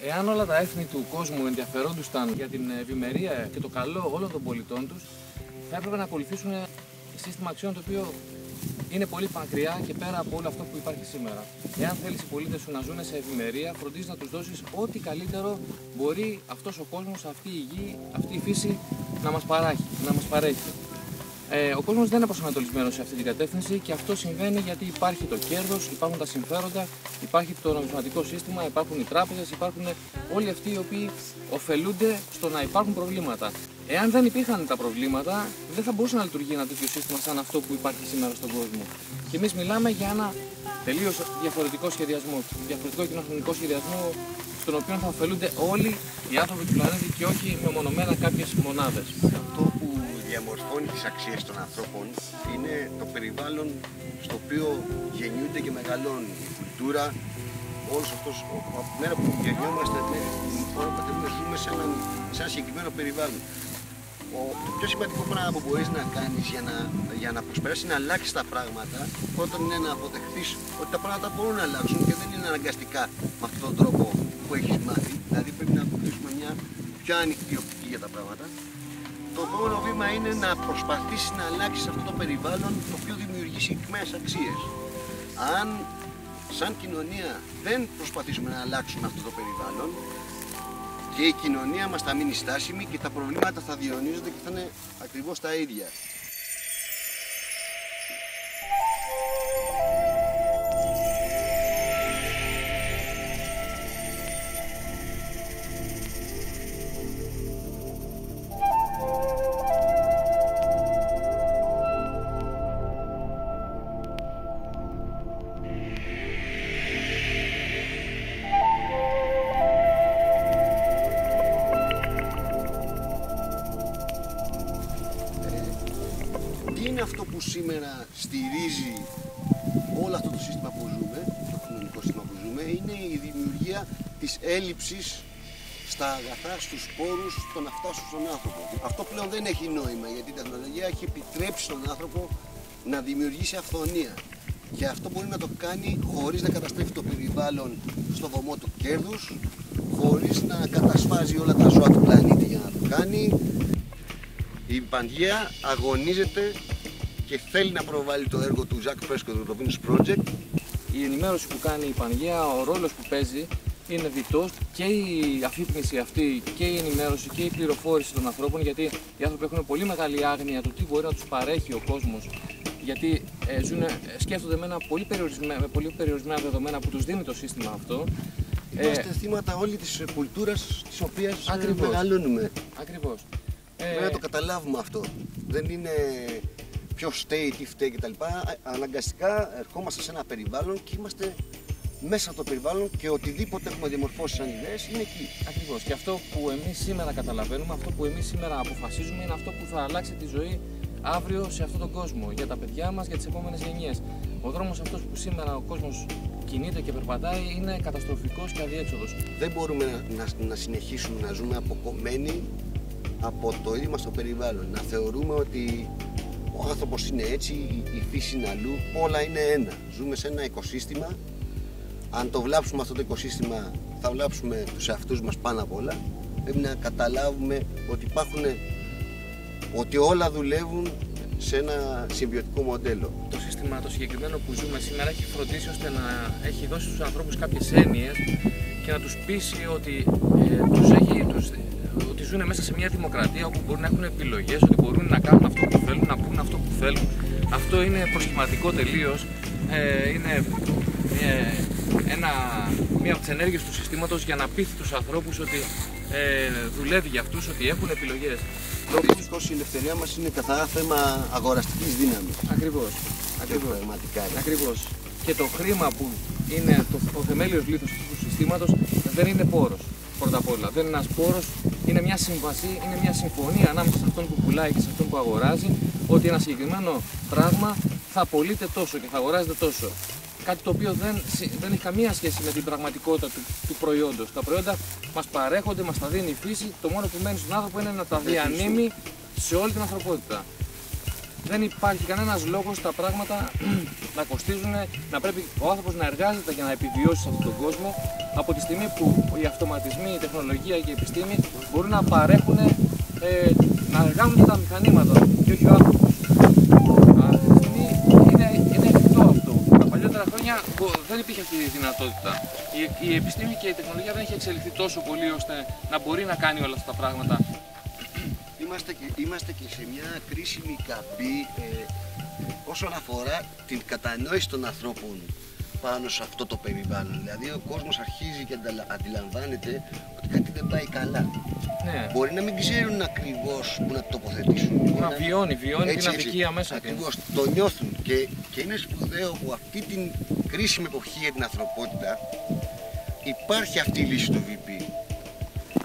Εάν όλα τα έθνη του κόσμου ενδιαφερόντουσαν για την ευημερία και το καλό όλων των πολιτών τους, θα έπρεπε να ακολουθήσουν σύστημα αξιών το οποίο είναι πολύ μακριά και πέρα από όλο αυτό που υπάρχει σήμερα. Εάν θέλεις οι πολίτες σου να ζουν σε ευημερία, φροντίζεις να τους δώσεις ό,τι καλύτερο μπορεί αυτός ο κόσμος, αυτή η γη, αυτή η φύση να μας παρέχει. Ο κόσμος δεν είναι προσανατολισμένος σε αυτή την κατεύθυνση και αυτό συμβαίνει γιατί υπάρχει το κέρδος, υπάρχουν τα συμφέροντα, υπάρχει το νομισματικό σύστημα, υπάρχουν οι τράπεζες, υπάρχουν όλοι αυτοί οι οποίοι ωφελούνται στο να υπάρχουν προβλήματα. Εάν δεν υπήρχαν τα προβλήματα, δεν θα μπορούσε να λειτουργεί ένα τέτοιο σύστημα σαν αυτό που υπάρχει σήμερα στον κόσμο. Και εμείς μιλάμε για ένα τελείως διαφορετικό σχεδιασμό, διαφορετικό κοινωνικό σχεδιασμό, στον οποίο θα ωφελούνται όλοι οι άνθρωποι του πλανήτη και όχι μεμονωμένα κάποιες μονάδες. Αυτό που διαμορφώνει τις αξίες των ανθρώπων είναι το περιβάλλον στο οποίο γεννιούνται και μεγαλώνουν. Η κουλτούρα, όλος αυτός, από τη μέρα που γεννιόμαστε μέχρι την ώρα που θέλουμε ζούμε σε ένα συγκεκριμένο περιβάλλον. Το πιο σημαντικό πράγμα που μπορείς να κάνεις για να προσπεράσεις να αλλάξεις τα πράγματα, πρώτον είναι να αποδεχθείς ότι τα πράγματα μπορούν να αλλάξουν και δεν είναι αναγκαστικά με αυτόν τον τρόπο που έχεις μάθει. Δηλαδή πρέπει να αποκτήσουμε μια πιο ανοιχτή οπτική για τα πράγματα. Το επόμενο βήμα είναι να προσπαθήσεις να αλλάξεις αυτό το περιβάλλον το οποίο δημιουργεί συγκεκριμένες αξίες. Αν σαν κοινωνία δεν προσπαθήσουμε να αλλάξουμε αυτό το περιβάλλον, και η κοινωνία μας θα μείνει στάσιμη και τα προβλήματα θα διαιωνίζονται και θα είναι ακριβώς τα ίδια. Είναι αυτό που σήμερα στηρίζει όλο αυτό το σύστημα που ζούμε, το κοινωνικό σύστημα που ζούμε, είναι η δημιουργία της έλλειψης στα αγαθά, στους πόρους, το να φτάσουν στον άνθρωπο. Αυτό πλέον δεν έχει νόημα, γιατί η τεχνολογία έχει επιτρέψει στον άνθρωπο να δημιουργήσει αυθονία. Και αυτό μπορεί να το κάνει χωρίς να καταστρέφει το περιβάλλον στο βωμό του κέρδους, χωρίς να κατασφάζει όλα τα ζώα του πλανήτη για να το κάνει. Η Πανγαία αγωνίζεται και θέλει να προβάλλει το έργο του Ζακ Φρέσκο του το Venus Project. Η ενημέρωση που κάνει η Πανγαία, ο ρόλος που παίζει είναι διτός, και η αφύπνιση αυτή και η ενημέρωση και η πληροφόρηση των ανθρώπων, γιατί οι άνθρωποι έχουν πολύ μεγάλη άγνοια του τι μπορεί να τους παρέχει ο κόσμος, γιατί σκέφτονται με πολύ περιορισμένα δεδομένα που τους δίνει το σύστημα αυτό. Είμαστε θύματα όλη της κουλτούρας της οποίας μεγαλώνουμε. Ακριβώς. Πρέπει να το καταλάβουμε αυτό. Δεν είναι ποιο φταίει, τι φταίει κτλ. Αναγκαστικά ερχόμαστε σε ένα περιβάλλον και είμαστε μέσα από το περιβάλλον και οτιδήποτε έχουμε διαμορφώσει σαν ιδέες είναι εκεί. Ακριβώς. Και αυτό που εμείς σήμερα καταλαβαίνουμε, αυτό που εμείς σήμερα αποφασίζουμε, είναι αυτό που θα αλλάξει τη ζωή αύριο σε αυτόν τον κόσμο, για τα παιδιά μας, για τις επόμενες γενιές. Ο δρόμος αυτός που σήμερα ο κόσμος κινείται και περπατάει είναι καταστροφικός και αδιέξοδος. Δεν μπορούμε να συνεχίσουμε να ζούμε αποκομμένοι από το ίδιο μας το περιβάλλον. Να θεωρούμε ότι ο άνθρωπος είναι έτσι, η φύση είναι αλλού, όλα είναι ένα. Ζούμε σε ένα οικοσύστημα. Αν το βλάψουμε αυτό το οικοσύστημα, θα βλάψουμε τους εαυτούς μας πάνω απ' όλα. Πρέπει να καταλάβουμε ότι όλα δουλεύουν σε ένα συμβιωτικό μοντέλο. Το σύστημα το συγκεκριμένο που ζούμε σήμερα έχει φροντίσει ώστε να έχει δώσει στους ανθρώπους κάποιες έννοιες και να τους πείσει ότι ότι ζουν μέσα σε μια δημοκρατία όπου μπορούν να έχουν επιλογές, ότι μπορούν να κάνουν αυτό που θέλουν, να πούν αυτό που θέλουν. Αυτό είναι προσχηματικό τελείως. Είναι μία από τις ενέργειες του συστήματος για να πείθει τους ανθρώπους ότι δουλεύει για αυτούς, ότι έχουν επιλογές. Δυστυχώς η ελευθερία μας είναι καθαρά θέμα αγοραστικής δύναμης. Ακριβώς. Ακριβώς. Και το χρήμα που είναι ο θεμέλιος λίθος του συστήματος δεν είναι πόρος. Πρώτα απ' όλα, δεν είναι ένας πόρος, είναι μια σύμβαση, είναι μια συμφωνία ανάμεσα σε αυτόν που πουλάει και σε αυτόν που αγοράζει, ότι ένα συγκεκριμένο πράγμα θα πωλείται τόσο και θα αγοράζεται τόσο. Κάτι το οποίο δεν έχει καμία σχέση με την πραγματικότητα του προϊόντος. Τα προϊόντα μας παρέχονται, μας τα δίνει η φύση, το μόνο που μένει στον άνθρωπο είναι να τα διανύμει σε όλη την ανθρωπότητα. δεν υπάρχει κανένας λόγος τα πράγματα να κοστίζουν, να πρέπει ο άνθρωπος να εργάζεται για να επιβιώσει σε αυτόν τον κόσμο, από τη στιγμή που οι αυτοματισμοί, η τεχνολογία και η επιστήμη μπορούν να παρέχουν, να εργάζονται τα μηχανήματα και όχι ο άνθρωπος. Αυτή τη στιγμή είναι εφικτό αυτό. Τα παλιότερα χρόνια δεν υπήρχε αυτή η δυνατότητα. Η επιστήμη και η τεχνολογία δεν είχε εξελιχθεί τόσο πολύ ώστε να μπορεί να κάνει όλα αυτά τα πράγματα. Είμαστε και σε μια κρίσιμη καμπή όσον αφορά την κατανόηση των ανθρώπων πάνω σε αυτό το περιβάλλον. Δηλαδή ο κόσμος αρχίζει και αντιλαμβάνεται ότι κάτι δεν πάει καλά. Ναι. Μπορεί να μην ξέρουν ακριβώς που να το τοποθετήσουν. Να βιώνει την αδικία μέσα του. Ακριβώς, το νιώθουν και είναι σπουδαίο που αυτή την κρίσιμη εποχή για την ανθρωπότητα υπάρχει αυτή η λύση στο VP.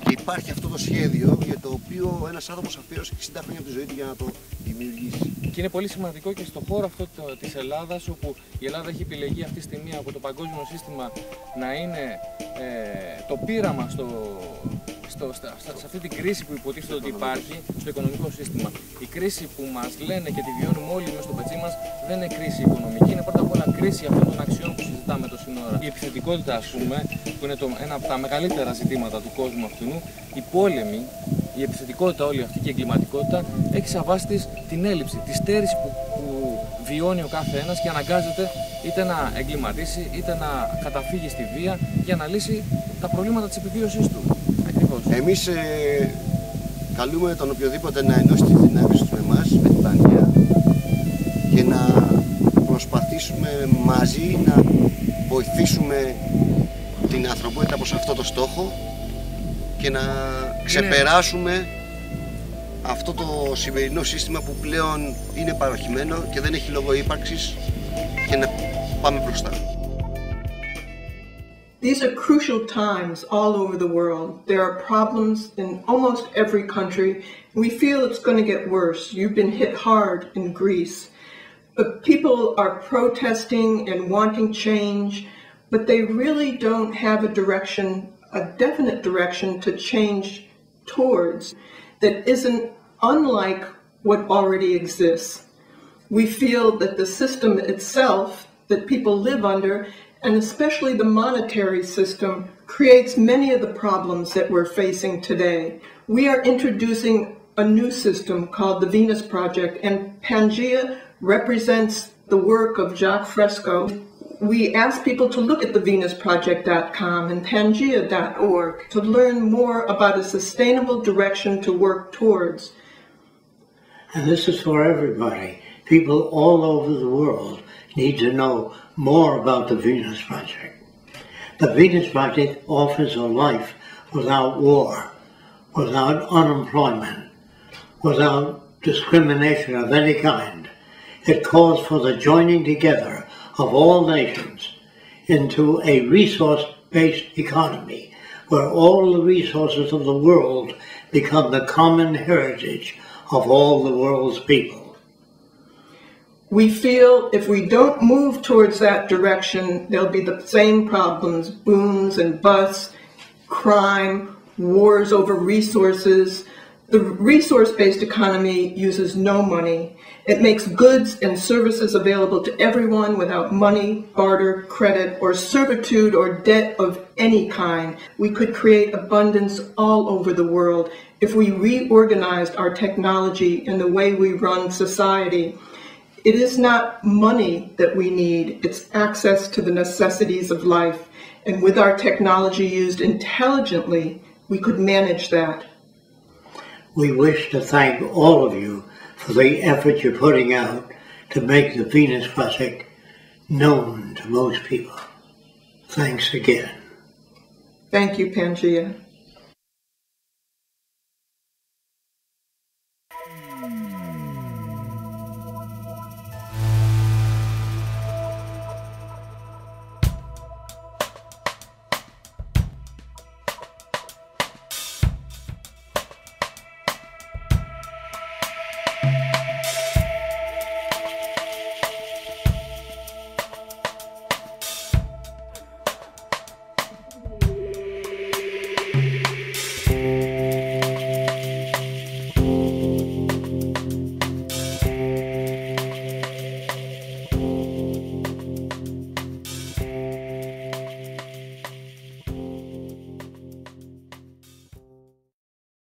Και υπάρχει αυτό το σχέδιο για το οποίο ένας άνθρωπος αφιέρωσε 60 χρόνια από τη ζωή του για να το δημιουργήσει. Και είναι πολύ σημαντικό και στον χώρο αυτό της Ελλάδας, όπου η Ελλάδα έχει επιλεγεί αυτή τη στιγμή από το παγκόσμιο σύστημα να είναι το πείραμα σε αυτή την κρίση που υποτίθεται ότι υπάρχει στο οικονομικό σύστημα. Η κρίση που μας λένε και τη βιώνουμε όλοι μέσα στο πετσί μας δεν είναι κρίση οικονομική, είναι πρώτα απ' όλα κρίση αυτών των αξιών που συζητάμε τόση ώρα. Η επιθετικότητα, ας πούμε, που είναι ένα από τα μεγαλύτερα ζητήματα του κόσμου αυτού, η πόλεμη, η επιθετικότητα όλη αυτή και η εγκληματικότητα έχει σαν βάση της την έλλειψη, τη στέρηση που βιώνει ο κάθε ένας και αναγκάζεται είτε να εγκληματίσει είτε να καταφύγει στη βία για να λύσει τα προβλήματα της επιβίωσής του. Ακριβώς. Εμείς καλούμε τον οποιοδήποτε να ενώσει τις δυνάμεις του με εμάς, με την Παναγία, και να προσπαθήσουμε μαζί να βοηθήσουμε την ανθρωπότητα προς αυτό το στόχο και να ξεπεράσουμε αυτό το σημερινό σύστημα που πλέον είναι παροχημένο και δεν έχει λόγο ύπαρξης και να πάμε μπροστά. These are crucial times all over the world. There are problems in almost every country. We feel it's going to get worse. You've been hit hard in Greece. But people are protesting and wanting change, but they really don't have a direction, a definite direction to change towards that isn't unlike what already exists. We feel that the system itself that people live under, and especially the monetary system, creates many of the problems that we're facing today. We are introducing a new system called the Venus Project, and Pangea represents the work of Jacques Fresco. We ask people to look at thevenusproject.com and Pangea.org to learn more about a sustainable direction to work towards. And this is for everybody. People all over the world need to know more about the Venus Project. The Venus Project offers a life without war, without unemployment, without discrimination of any kind. It calls for the joining together of all nations into a resource-based economy where all the resources of the world become the common heritage of all the world's people. We feel if we don't move towards that direction, there'll be the same problems, booms and busts, crime, wars over resources. The resource-based economy uses no money. It makes goods and services available to everyone without money, barter, credit, or servitude or debt of any kind. We could create abundance all over the world if we reorganized our technology and the way we run society. It is not money that we need, it's access to the necessities of life. And with our technology used intelligently, we could manage that. We wish to thank all of you for the effort you're putting out to make the Venus Project known to most people. Thanks again. Thank you, Pangea.